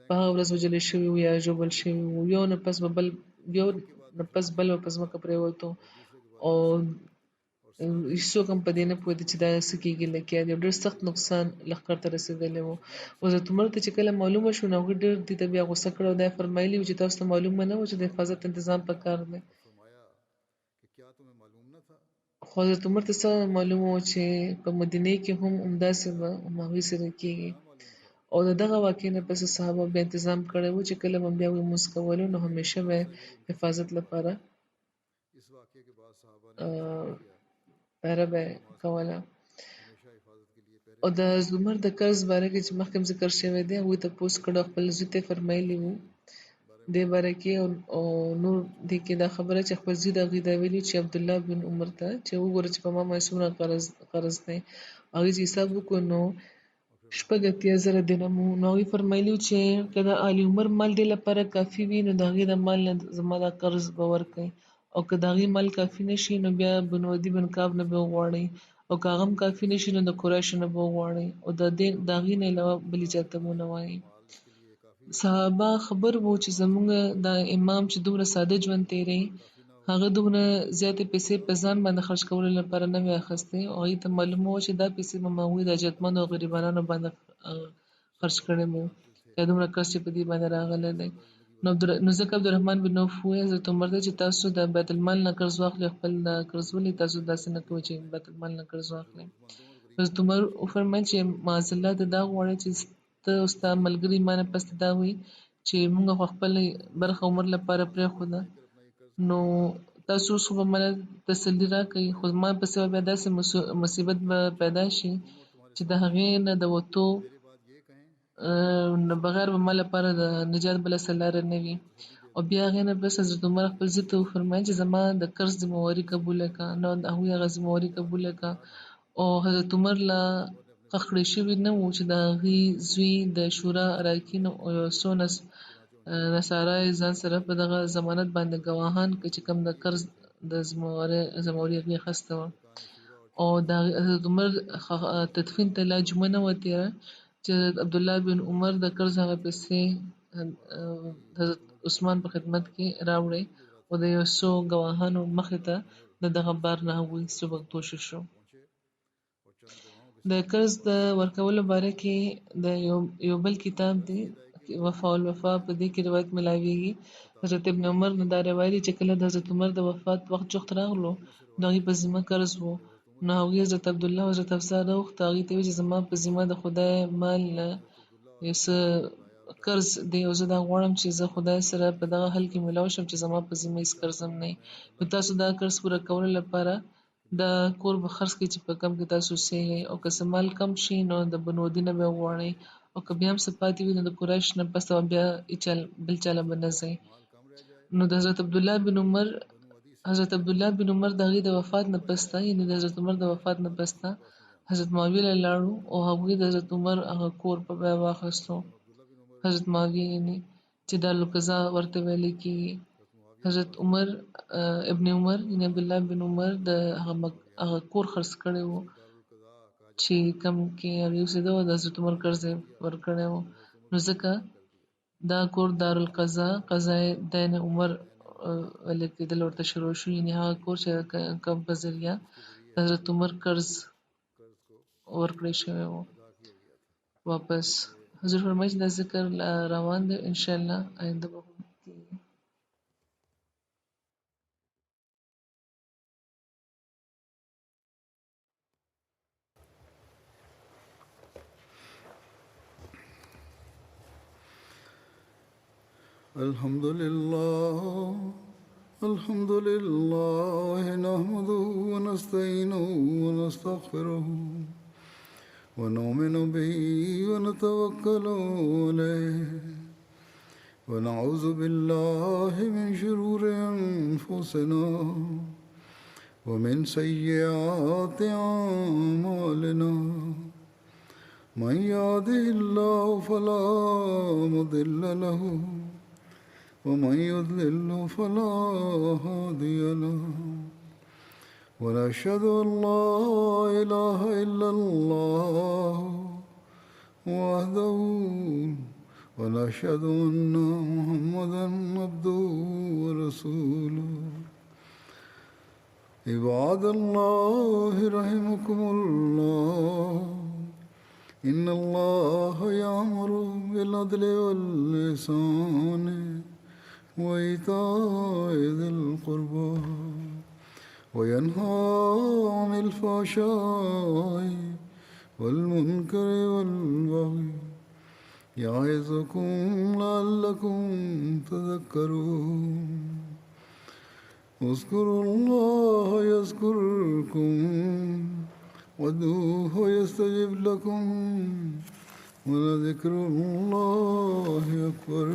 په هغه ورځ وژلې شوي وو یا ژوبل شوي وو یو نه پس بل په ځمکه پرېوتو او هېڅوک هم په دې نه پوهېده چې دا څه کېږي لکه یو ډېر سخت نقصان لښکر ته رسېدلی و حضرت عمر ته چې کله معلومه شو نو هغوی ډېر دې ته بیا غوسه کړی او دا یې فرمایلي وو چې تاسو ته معلومه نه وه چې د حفاظت انتظام پکار دی خو حضرت عمر ته څه معلومه وه چې په مدینې کې هم همداسې به هغوی سره کېږي او د دغه واقع نه پس صحابه بیا انتظام کړی و چې کله به بیا هغوی لمونځ کولو نو همیشه به حفاظت لپاره پیره به یې کوله او د حضرت عمر د قرض باره کې چې مخکې هم ذکر شوی دی هغوی تپوس کړی خپل زوی ته یې فرمایلي وو دې باره کې او نور دې کې دا خبره چې خپل زوی د هغوی دا ویلي چې عبدالله بن عمر ته چې وګوره چې په ما باندې څومره قرض دی هغوی چې حساب وکړو نو 80,000 درهم وو نو هغوی فرمایلي وو چې که د آل عمر مال دې لپاره کافي وي نو د هغې د مال نه زما دا قرض به ورکړئ او که د هغې مال کافي نه شي نو بیا بن ودي بن کعب نه به وغواړئ او که هغه هم کافي نه شي نو د قریشو نه به وغواړئ او د هغې نه علاوه بلې چاته مو نه وایئ صحابه خبر وو چې زموږ د امام چې دومره ساده ژوند تېروي هغه دومره زیاتې پیسې په ځان باندې خرج کولو لپاره نه وي اخیستې او هغوی ته معلومه وه چې دا پیسې به هغوی د حاجتمندو او غریبانو باندې خرج کړی به یا دومره قرض چې په دې باندې راغلی دی نو ځکه عبدالرحمن بن عوف وویل حضرت عمر ته چې تاسو د بیت المال نه قرض واخلئ خپل د قرض ولې تاسو داسې نه کوئ چې بیت المال نه قرض واخلئ حضرت عمر وفرمیل چې معاذالله ته دا غواړئ چې ته او ستا ملګري ما نه پس ته دا وایي چې موږ خو خپله برخه عمر لپاره پرېښوده نو تاسو اوس خو به مله تسلي راکوئ خو زما پسې به بیا داسې مصیبت به پیدا شي چې د هغې نه د وتو نه بغیر به ما لپاره د نجات بله څه لاره نه وي. او بیا هغې نه بس حضرت عمر خپل زوی ته وفرمایل چې زما د قرض ذمهواري قبوله کړه. نو د هغوی هغه ذمهواري قبوله کړه او حضرت عمر لا ښخ کړی شوي نه وو چې د هغې زوی د شورا اراکین او یو څو نصارا یې ځان سره په دغه ضمانت باندې ګواهان کړه چې کوم د قرض د ذمهواري هغې اخیسته وه. او د حضرت عمر تدفین ته لا جمعه نه وه تېره چې عبدالله بن عمر د قرض هغه پیسې حضرت عثمان په خدمت کې راوړی او د یو څو ګواهانو مخې ته د دغه بار نه هغوی سبکدوش شو. د قرض د ورکولو باره کې د یو بل کتاب دی وفا الوفا، په دې کې روایت ملاویږي حضرت ابن عمر نه دا روایت دی چې کله د حضرت عمر د وفات وخت جوخت راغلو نو هغوی په ذمه قرض و. نو هغوی حضرت عبدالله او حضرت حفصه راوغوښته، هغوی ته یې وویل چې زما په ذمه د خدای مال نه یو څه قرض دی او زه دا غواړم چې زه خدای سره په دغه حل کې ملاو شم چې زما په ذمه هېڅ قرض هم نه وي. نو تاسو دا قرض پوره کولو لپاره دا کور به خرڅ کړئ چې په کم کې تاسو اوسېږئ او که څه مال کم شي نو د بنو عدي نه به یې وغواړئ او که بیا هم څه پاتې وي نو د قریش نه پس به بیا بل چا له به نه ځئ. نو د حضرت عبدالله بن عمر د هغې د وفات نه پسته یعنې د حضرت عمر د وفات نه پسته حضرت معاویې له لاړو او هغوی د حضرت عمر هغه کور په بیه واخیستو. حضرت معاویې یعنې چې دارالقضا ورته ویلی کېږي. حضرت عمر ابن عمر یعنې عبدالله بن عمر د هغه کور خرڅ کړی و چې کوم کې هغې اوسېده او د حضرت عمر قرض یې ورکړی و. نو ځکه دا کور دارالقضا دین عمر ویل کېدل ورته شروع شو، یعنې هغه کور چې کوم په ذریعه د حضرت عمر قرض ورکړی شوی و واپس. حضور فرمایي چې دا ذکر روان دی انشاءالله آینده به هم کېږي. الحمد لله نحمده ونستعينه ونستغفره ونؤمن به ونتوكل عليه ونعوذ بالله من شرور أنفسنا ومن سيئات أعمالنا من يهده الله فلا مضل له ومن يضلل فلا هادي له ونشهد أن لا إله إلا الله وحده ونشهد أن محمدا عبده ورسوله. عباد الله رحمكم الله إن الله يأمر بالعدل والإحسان وإيتاء ذي القربى وينهى عن الفحشاء والمنكر والبغي يعظكم لعلكم تذكرون. اذكروا الله يذكركم وادعوه يستجب لكم ولذكر الله أكبر.